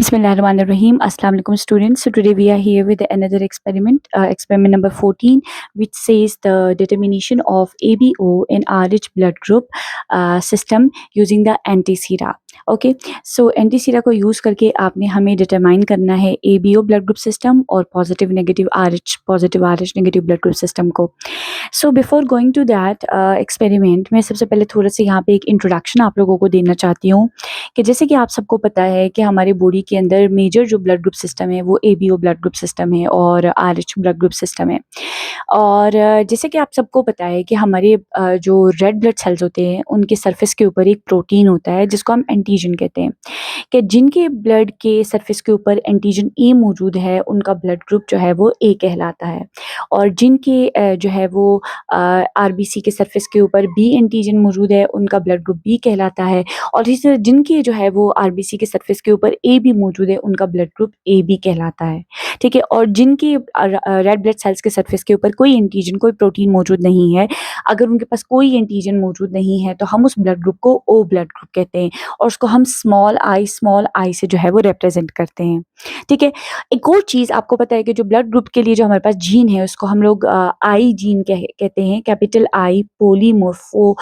Bismillahirrahmanirrahim. Assalamu alaikum students. So today we are here with another experiment, experiment number 14, which says the determination of ABO in RH blood group system using the anti-sera. Okay so anti-sera को use करके आपने हमें determine करना है ABO blood group system और positive negative RH negative blood group system को। So before going to that experiment, मैं सबसे पहले थोड़ा सा यहाँ पे एक इंट्रोडक्शन आप लोगों को देना चाहती हूँ कि जैसे कि आप सबको पता है कि हमारी बॉडी के अंदर मेजर जो ब्लड ग्रुप सिस्टम है वो ABO ब्लड ग्रुप सिस्टम है और RH ब्लड ग्रुप सिस्टम है। और जैसे कि आप सबको पता है कि हमारे जो रेड ब्लड सेल्स होते हैं उनके सरफेस के ऊपर एक प्रोटीन होता है जिसको हम एंटीजन कहते हैं, कि जिनके ब्लड के सरफेस के ऊपर एंटीजन ए मौजूद है उनका ब्लड ग्रुप जो है वो ए कहलाता है। और जिनके जो है वो आरबीसी के सरफेस के ऊपर बी एंटीजन मौजूद है उनका ब्लड ग्रुप बी कहलाता है। और इस तरह जिनके जो है वो आरबीसी के सरफेस के ऊपर ए बी मौजूद है उनका ब्लड ग्रुप ए बी कहलाता है। ठीक है, और जिनके रेड ब्लड सेल्स के सरफेस के ऊपर कोई एंटीजन, कोई प्रोटीन मौजूद नहीं है, अगर उनके पास कोई एंटीजन मौजूद नहीं है तो हम उस ब्लड ग्रुप को ओ ब्लड ग्रुप कहते हैं और उसको हम स्मॉल आई से जो है वो रिप्रेजेंट करते हैं। ठीक है, एक और चीज़ आपको पता है कि जो ब्लड ग्रुप के लिए जो हमारे पास जीन है उसको हम लोग आई जीन कहते हैं, कैपिटल आई पोलीमोर्फो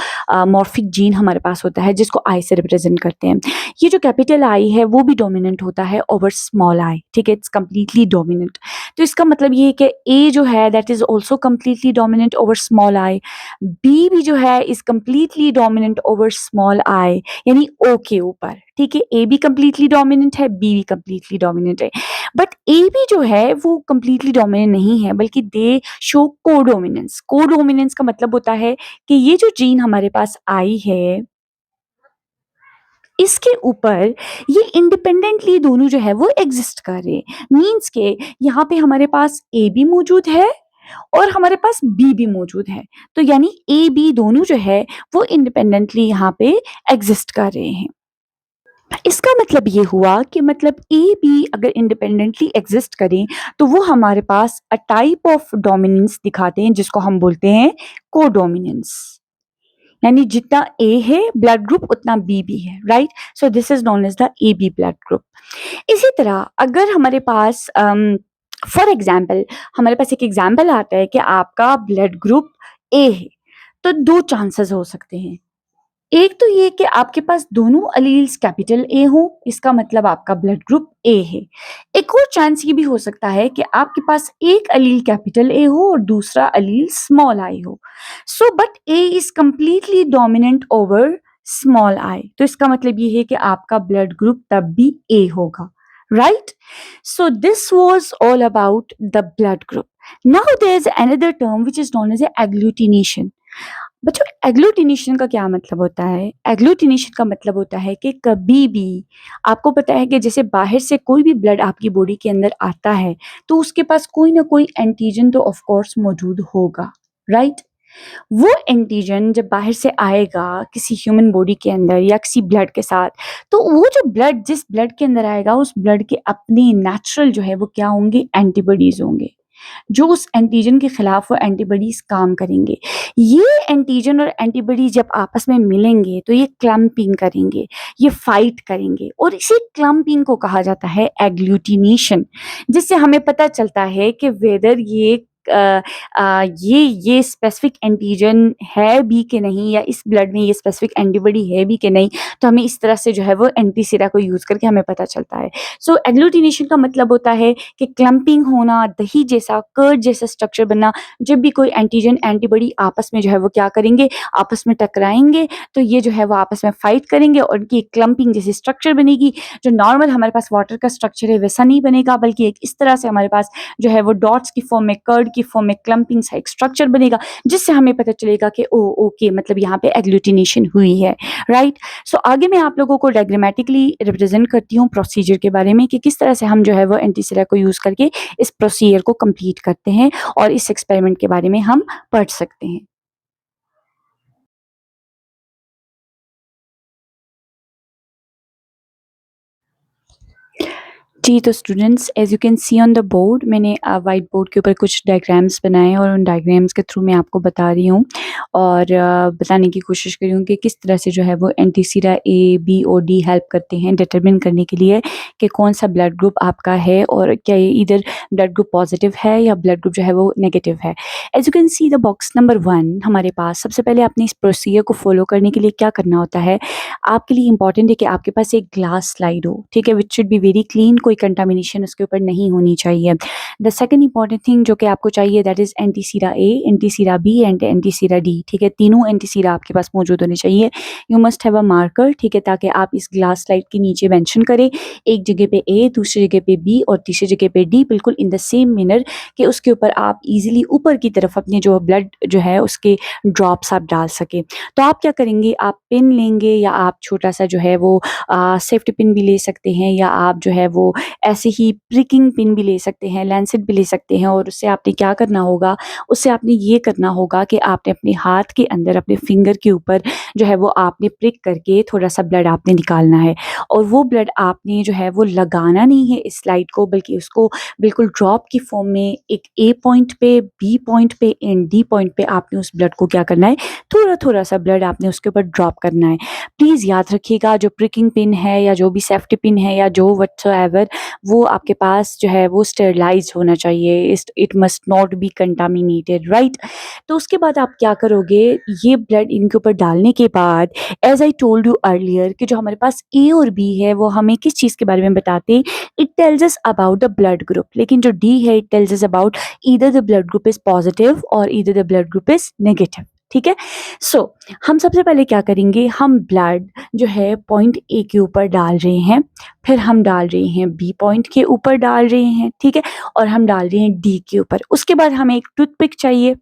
मॉर्फिक जीन हमारे पास होता है जिसको आई से रिप्रेजेंट करते हैं। ये जो कैपिटल आई है वो भी डोमिनेंट होता है ओवर स्मॉल आई। ठीक है, इट्स कम्प्लीटली डोमिनेंट। तो इसका मतलब ये है कि ए जो है that is also completely dominant over small I, B भी जो है is completely dominant over small I, यानी ओ के ऊपर। ठीक है, ए भी कम्प्लीटली डोमिनेंट है, बी भी कम्प्लीटली डोमिनेंट है, बट ए भी जो है वो कम्प्लीटली डोमिनेंट नहीं है बल्कि दे शो कोडोमिनेंस। कोडोमिनेंस का मतलब होता है कि ये जो जीन हमारे पास आई है इसके ऊपर ये इंडिपेंडेंटली दोनों जो है वो एग्जिस्ट कर रहे हैं। मीन्स के यहाँ पे हमारे पास ए भी मौजूद है और हमारे पास बी भी मौजूद है, तो यानी ए बी दोनों जो है वो इंडिपेंडेंटली यहाँ पे एग्जिस्ट कर रहे हैं। इसका मतलब ये हुआ कि मतलब ए बी अगर इंडिपेंडेंटली एग्जिस्ट करें तो वो हमारे पास अ टाइप ऑफ डोमिनेंस दिखाते हैं जिसको हम बोलते हैं कोडोमिनेंस। यानी जितना ए है ब्लड ग्रुप उतना बी भी है, right. So this is known as the A B blood group. इसी तरह अगर हमारे पास फॉर एग्जाम्पल हमारे पास एक एग्जाम्पल आता है कि आपका ब्लड ग्रुप ए है, तो दो चांसेस हो सकते हैं। एक तो ये कि आपके पास दोनों अलील्स कैपिटल ए हो, इसका मतलब आपका ब्लड ग्रुप ए है। एक और चांस ये भी हो सकता है कि आपके पास एक अलील कैपिटल ए हो और दूसरा अलील स्मॉल आई हो। So but A is completely dominant over small आई, तो इसका मतलब ये है कि आपका ब्लड ग्रुप तब भी ए होगा, right. So this was all about the blood group. Now there is another term which is known as agglutination. बच्चों, एग्लूटिनेशन का क्या मतलब होता है? एग्लूटिनेशन का मतलब होता है कि कभी भी आपको पता है कि जैसे बाहर से कोई भी ब्लड आपकी बॉडी के अंदर आता है तो उसके पास कोई ना कोई एंटीजन तो ऑफ कोर्स मौजूद होगा, राइट। वो एंटीजन जब बाहर से आएगा किसी ह्यूमन बॉडी के अंदर या किसी ब्लड के साथ, तो वो जो ब्लड जिस ब्लड के अंदर आएगा उस ब्लड के अपने नेचुरल जो है वो क्या होंगे, एंटीबॉडीज होंगे, जो उस एंटीजन के खिलाफ वो एंटीबॉडीज काम करेंगे। ये एंटीजन और एंटीबॉडी जब आपस में मिलेंगे तो ये क्लम्पिंग करेंगे, ये फाइट करेंगे, और इसी क्लम्पिंग को कहा जाता है एग्लूटिनेशन, जिससे हमें पता चलता है कि वेदर ये स्पेसिफिक एंटीजन है भी कि नहीं, या इस ब्लड में ये स्पेसिफिक एंटीबॉडी है भी कि नहीं। तो हमें इस तरह से जो है वो एंटीसिरा को यूज करके हमें पता चलता है। सो एग्लूटिनेशन का मतलब होता है कि क्लम्पिंग होना, दही जैसा कर्ड जैसा स्ट्रक्चर बनना। जब भी कोई एंटीजन एंटीबॉडी आपस में जो है वो क्या करेंगे, आपस में टकराएंगे, तो ये जो है वो आपस में फाइट करेंगे और इनकी क्लम्पिंग जैसी स्ट्रक्चर बनेगी। जो नॉर्मल हमारे पास वाटर का स्ट्रक्चर है वैसा नहीं बनेगा, बल्कि एक इस तरह से हमारे पास जो है वो डॉट्स की फॉर्म में, कर्ड की फॉर्म में क्लम्पिंग सा एक स्ट्रक्चर बनेगा, जिससे हमें पता चलेगा कि ओ ओके मतलब यहाँ पे एग्लूटिनेशन हुई है, राइट। सो आगे मैं आप लोगों को डायग्रामेटिकली रिप्रेजेंट करती हूँ प्रोसीजर के बारे में कि किस तरह से हम जो है वो एंटीसिरा को यूज करके इस प्रोसीजर को कंप्लीट करते हैं और इस एक्सपेरिमेंट के बारे में हम पढ़ सकते हैं। जी, तो students as you can see on the board मैंने व्हाइट बोर्ड के ऊपर कुछ डायग्राम्स बनाए और उन डायग्राम्स के थ्रू मैं आपको बता रही हूँ और बताने की कोशिश कर रही हूँ कि किस तरह से जो है वो एंटीसीरा ए, बी और डी हेल्प करते हैं डिटरमिन करने के लिए कि कौन-सा ब्लड ग्रुप आपका है और क्या ये इधर ब्लड ग्रुप पॉज़िटिव है या ब्लड ग्रुप जो है वो नेगेटिव है। As you can see the box number 1 हमारे पास सबसे पहले आपने इस प्रोसीजर को फ़ॉलो करने के लिए क्या करना होता है, आपके लिए इम्पॉर्टेंट है कि आपके पास एक ग्लास स्लाइड हो, ठीक है? Which should be very clean, कोई कंटामिनेशन उसके ऊपर नहीं होनी चाहिए। द सेकंड इम्पॉर्टेंट थिंग जो कि आपको चाहिए that is antisera A, antisera B and antisera D, ठीक है? तीनों एंटीसीरा आपके पास मौजूद होने चाहिए। You must have a marker, ठीक है? ताकि आप इस ग्लास स्लाइड के नीचे मेंशन करें, एक जगह पे ए, दूसरी जगह पे बी और तीसरी जगह पे डी, बिल्कुल इन द सेम मैनर कि उसके ऊपर आप ईज़िली ऊपर की तरफ अपने जो ब्लड जो है उसके ड्रॉप्स आप डाल सकें। तो आप क्या करेंगे, आप पेन लेंगे या आप छोटा-सा जो है वो सेफ्टी पिन भी ले सकते हैं या आप जो है वो ऐसे ही प्रिकिंग पिन भी ले सकते हैं, लैंसेट भी ले सकते हैं और उससे आपने क्या करना होगा, उससे आपने ये करना होगा कि आपने अपने हाथ के अंदर अपने फिंगर के ऊपर जो है वो आपने प्रिक करके थोड़ा-सा ब्लड आपने निकालना है और वो ब्लड आपने जो है वो लगाना नहीं है इस स्लाइड को बल्कि उसको बिल्कुल ड्रॉप की फॉर्म में एक ए पॉइंट पे, बी पॉइंट पे एंड डी पॉइंट पे आपने उस ब्लड को क्या करना है, थोड़ा-थोड़ा सा ब्लड आपने उसके ऊपर ड्रॉप करना है। प्लीज़ याद रखिएगा जो प्रिकिंग पिन है या जो भी सेफ्टी पिन है या जो व्हाटसोएवर वो आपके पास जो है वो स्टेरिलाइज़्ड होना चाहिए। It must not be contaminated, right? तो उसके बाद आप क्या करोगे, ये ब्लड इनके ऊपर डालने के बाद as I told you earlier कि जो हमारे पास ए और बी है वो हमें किस चीज़ के बारे में बताते हैं? It tells us about the blood group. लेकिन जो डी है it tells us about either the blood group is positive और either the blood group is negative. ठीक है? सो हम सबसे पहले क्या करेंगे, हम ब्लड जो है पॉइंट ए के ऊपर डाल रहे हैं, फिर हम डाल रहे हैं बी पॉइंट के ऊपर डाल रहे हैं, ठीक है? और हम डाल रहे हैं डी के ऊपर। उसके बाद हमें एक टूथपिक चाहिए,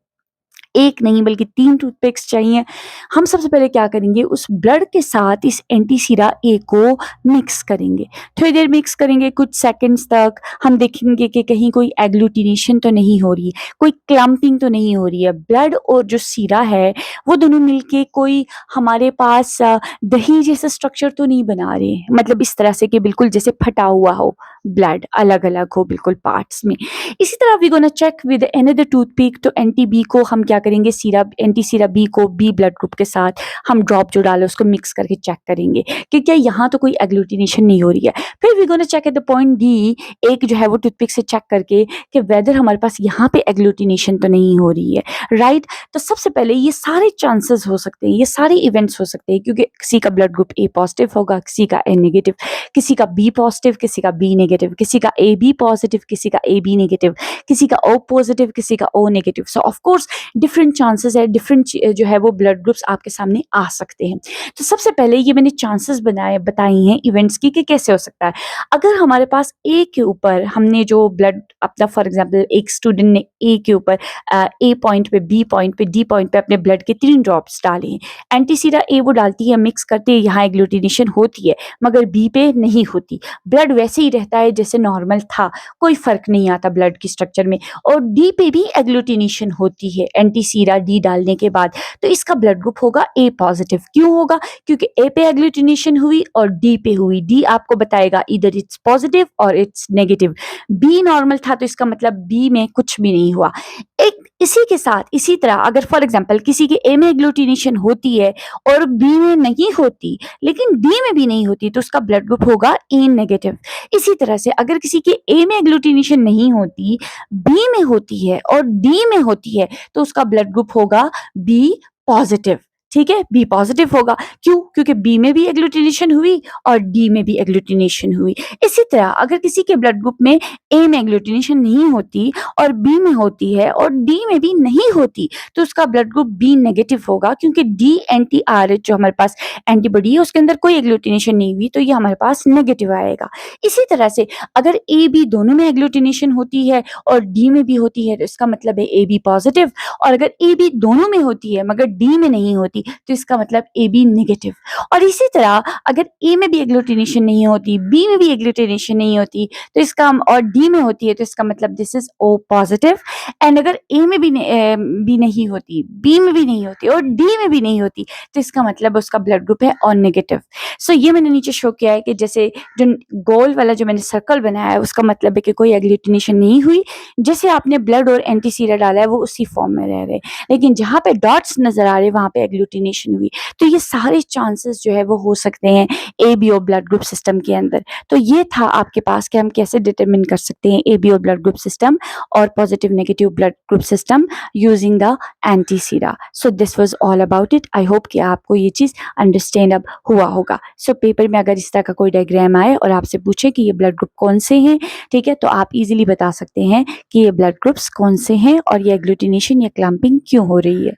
एक नहीं बल्कि 3 टूथपिक्स चाहिए। हम सबसे पहले क्या करेंगे, उस ब्लड के साथ इस एंटीसीरा ए को मिक्स करेंगे। थोड़ी देर मिक्स करेंगे, कुछ सेकंड्स तक हम देखेंगे कि कहीं कोई एग्लूटिनेशन तो नहीं हो रही है, कोई क्लम्पिंग तो नहीं हो रही है। ब्लड और जो सीरा है वो दोनों मिलके कोई हमारे पास दही जैसा स्ट्रक्चर तो नहीं बना रहे हैं। मतलब इस तरह से कि बिल्कुल जैसे फटा हुआ हो, ब्लड अलग-अलग हो बिल्कुल पार्ट्स में। इसी तरह we gonna check with another toothpick, तो एंटी बी को हम क्या करेंगे, सीरा एंटी सीरा बी को बी ब्लड ग्रुप के साथ हम ड्रॉप जो डाले उसको मिक्स करके चेक करेंगे कि क्या यहाँ तो कोई एग्लूटिनेशन नहीं हो रही है। फिर we gonna check at the point D, एक जो है वो टूथपिक से चेक करके कि वेदर हमारे पास यहाँ पे एग्लूटिनेशन तो नहीं हो रही है, राइट? तो सबसे पहले ये सारे चांसेस हो सकते हैं, ये सारे इवेंट्स हो सकते हैं क्योंकि किसी का ब्लड ग्रुप ए पॉजिटिव होगा, किसी का ए नेगेटिव, किसी का बी पॉजिटिव, किसी का बी नेगेटिव, किसी का ए बी पॉजिटिव, किसी का ए बी नेगेटिव, किसी का ओ पॉजिटिव, किसी का O negative. So of course different chances है, डिफरेंट जो है वो ब्लड ग्रुप्स आपके सामने आ सकते हैं। तो सबसे पहले ये मैंने चांसेस बताई हैं इवेंट्स की कि कैसे हो सकता है। अगर हमारे पास ए के ऊपर हमने जो ब्लड अपना फॉर एग्जांपल एक स्टूडेंट ने ए के ऊपर ए पॉइंट पे, बी पॉइंट पे, डी पॉइंट पे अपने ब्लड के 3 ड्रॉप्स डाले हैं। एंटीसीरा ए वो डालती है, मिक्स करते हैं, यहाँ एग्लूटिनेशन होती है मगर बी पे नहीं होती। ब्लड वैसे ही रहता है जैसे नॉर्मल था, कोई फ़र्क नहीं आता ब्लड की स्ट्रक्चर में। और डी पे भी एग्लूटिनेशन होती है एंटीसीरा डी डालने के बाद, तो इसका ब्लड ग्रुप होगा ए पॉजिटिव। क्यों होगा? क्योंकि ए पे एग्लूटिनेशन हुई और डी पे हुई। डी आपको बताएगा इधर इट्स पॉजिटिव और इट्स नेगेटिव। बी नॉर्मल था तो इसका मतलब बी में कुछ भी नहीं हुआ। एक इसी के साथ इसी तरह अगर फॉर एग्जांपल किसी के ए में एग्लूटिनेशन होती है और बी में नहीं होती लेकिन डी में भी नहीं होती तो उसका ब्लड ग्रुप होगा ए नेगेटिव। इसी तरह से अगर किसी के ए में एग्लूटिनेशन नहीं होती, बी में होती है और डी में होती है तो उसका ब्लड ग्रुप होगा बी पॉजिटिव। ठीक है, बी पॉजिटिव होगा। क्यों? क्योंकि बी में भी एग्लूटिनेशन हुई और डी में भी एग्लूटिनेशन हुई। इसी तरह अगर किसी के ब्लड ग्रुप में ए में एग्लूटिनेशन नहीं होती और बी में होती है और डी में भी नहीं होती तो उसका ब्लड ग्रुप बी नेगेटिव होगा क्योंकि डी एंटी आर एच जो हमारे पास एंटीबॉडी है उसके अंदर कोई एग्लूटिनेशन नहीं हुई तो ये हमारे पास नेगेटिव आएगा। इसी तरह से अगर ए बी दोनों में एग्लूटिनेशन होती है और डी में भी होती है तो इसका मतलब है ए बी पॉजिटिव। और अगर ए बी दोनों में होती है मगर डी में नहीं होती तो इसका मतलब ए बी नेगेटिव। और इसी तरह अगर ए में भी एग्लूटिनेशन नहीं होती, बी में भी एग्लूटिनेशन नहीं होती तो इसका और डी में होती है तो इसका मतलब this is O positive. And अगर ए में भी नहीं होती, बी में भी नहीं होती और डी में भी नहीं होती तो इसका मतलब उसका ब्लड ग्रुप है और नेगेटिव। सो ये मैंने नीचे शो किया है कि जैसे जो गोल वाला जो मैंने सर्कल बनाया है उसका मतलब है कि कोई एग्लूटिनेशन नहीं हुई, जैसे आपने ब्लड और एंटीसीरा डाला है वो उसी फॉर्म में रह रहे, लेकिन जहाँ पे डॉट्स नजर आ रहे वहां पे एग्लूटिनेशन हुई। तो ये सारे चांसेस जो है वो हो सकते हैं A B O blood group system के अंदर। तो ये था आपके पास कि हम कैसे डिटरमिन कर सकते हैं A B O blood group system और positive negative blood group system using the antisera. So this was all about it. I hope कि आपको ये चीज़ अंडरस्टैंड अब हुआ होगा। सो पेपर में अगर इस तरह का कोई डायग्राम आए और आपसे पूछे कि ये ब्लड ग्रुप कौन से हैं, ठीक है, तो आप इजीली बता सकते हैं कि ये ब्लड ग्रुप्स कौन से हैं और ये एग्लूटिनेशन या क्लम्पिंग क्यों हो रही है।